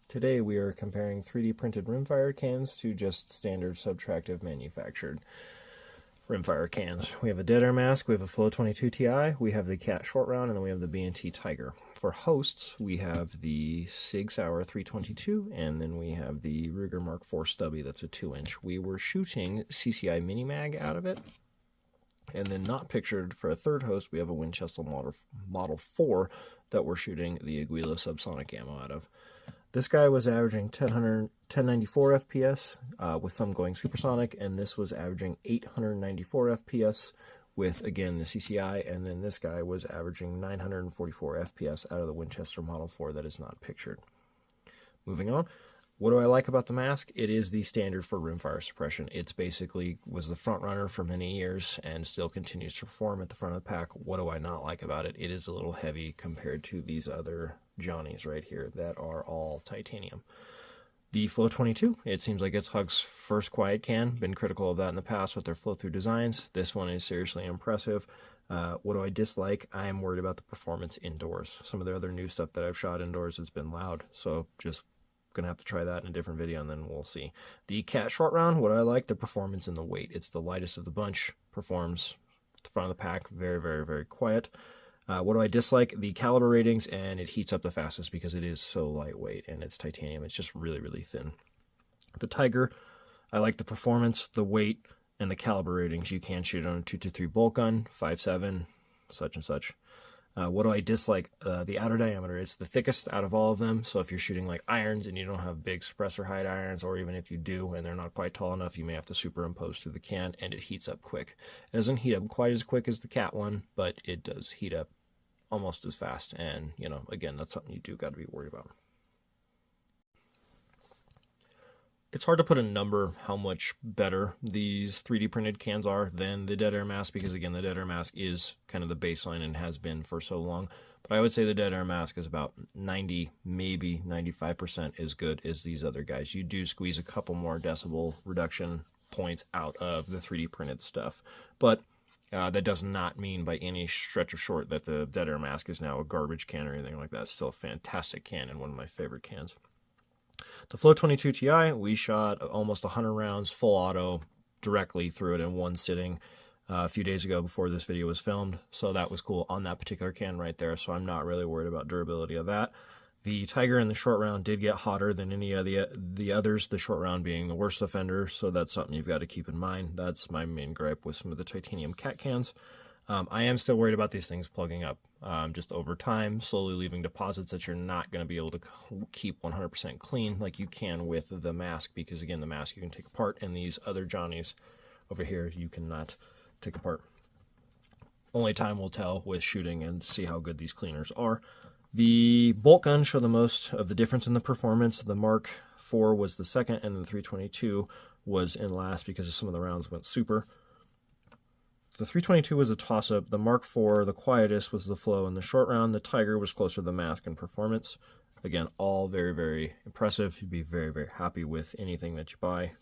Today we are comparing 3D printed rimfire cans to just standard subtractive manufactured rimfire cans. We have a Deadair mask, we have a Flow 22 Ti, we have the Cat Short Round, and then we have the B&T Tiger. For hosts, we have the Sig Sauer 322, and then we have the Ruger Mark IV Stubby, that's a 2-inch. We were shooting CCI Mini Mag out of it. And then not pictured for a third host, we have a Winchester Model 4 that we're shooting the Aguila subsonic ammo out of. This guy was averaging 1094 FPS with some going supersonic, and this was averaging 894 FPS with, again, the CCI, and then this guy was averaging 944 FPS out of the Winchester Model 4 that is not pictured. Moving on. What do I like about the mask? It is the standard for rimfire suppression. It's basically was the front runner for many years and still continues to perform at the front of the pack. What do I not like about it? It is a little heavy compared to these other Johnnies right here that are all titanium. The Flow 22, it seems like it's Hug's first quiet can. Been critical of that in the past with their flow-through designs. This one is seriously impressive. What do I dislike? I am worried about the performance indoors. Some of the other new stuff that I've shot indoors has been loud, so just gonna have to try that in a different video and then we'll see. The Cat Short Round, what I like, the performance and the weight. It's the lightest of the bunch, performs at the front of the pack, very, very, very quiet. What do I dislike? The caliber ratings, and it heats up the fastest because it is so lightweight and it's titanium. It's just really, really thin. The Tiger, I like the performance, the weight, and the caliber ratings. You can shoot on a 223 bolt gun, 5.7, such and such. What do I dislike? The outer diameter. It's the thickest out of all of them, so if you're shooting like irons and you don't have big suppressor height irons, or even if you do and they're not quite tall enough, you may have to superimpose through the can, and it heats up quick. It doesn't heat up quite as quick as the Cat one, but it does heat up almost as fast, and, you know, again, that's something you do got to be worried about. It's hard to put a number how much better these 3D printed cans are than the Deadair mask, because again, the Deadair mask is kind of the baseline and has been for so long. But I would say the Deadair mask is about 90, maybe 95% as good as these other guys. You do squeeze a couple more decibel reduction points out of the 3D printed stuff. But that does not mean by any stretch of short that the Deadair mask is now a garbage can or anything like that. It's still a fantastic can and one of my favorite cans. The Flow 22 Ti, we shot almost 100 rounds full auto directly through it in one sitting a few days ago before this video was filmed. So that was cool on that particular can right there. So I'm not really worried about durability of that. The Tiger and the short round did get hotter than any of the others, the short round being the worst offender. So that's something you've got to keep in mind. That's my main gripe with some of the titanium Cat cans. I am still worried about these things plugging up just over time, slowly leaving deposits that you're not going to be able to keep 100% clean like you can with the mask, because again, the mask you can take apart, and these other Johnnies over here you cannot take apart. Only time will tell with shooting and see how good these cleaners are. The bolt guns show the most of the difference in the performance. The Mark IV was the second, and the 322 was in last because some of the rounds went super. The 322 was a toss-up. The Mark IV, the quietest, was the Flow in the short round. The Tiger was closer to the mask in performance. Again, all very, very impressive. You'd be very, very happy with anything that you buy.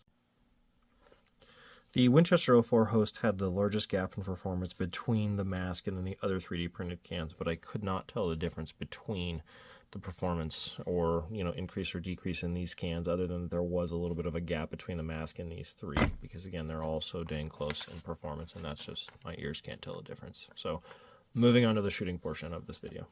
The Winchester 04 host had the largest gap in performance between the mask and then the other 3D printed cans, but I could not tell the difference between the performance or, you know, increase or decrease in these cans, other than there was a little bit of a gap between the mask and these three, because again, they're all so dang close in performance, and that's just, my ears can't tell the difference. So moving on to the shooting portion of this video.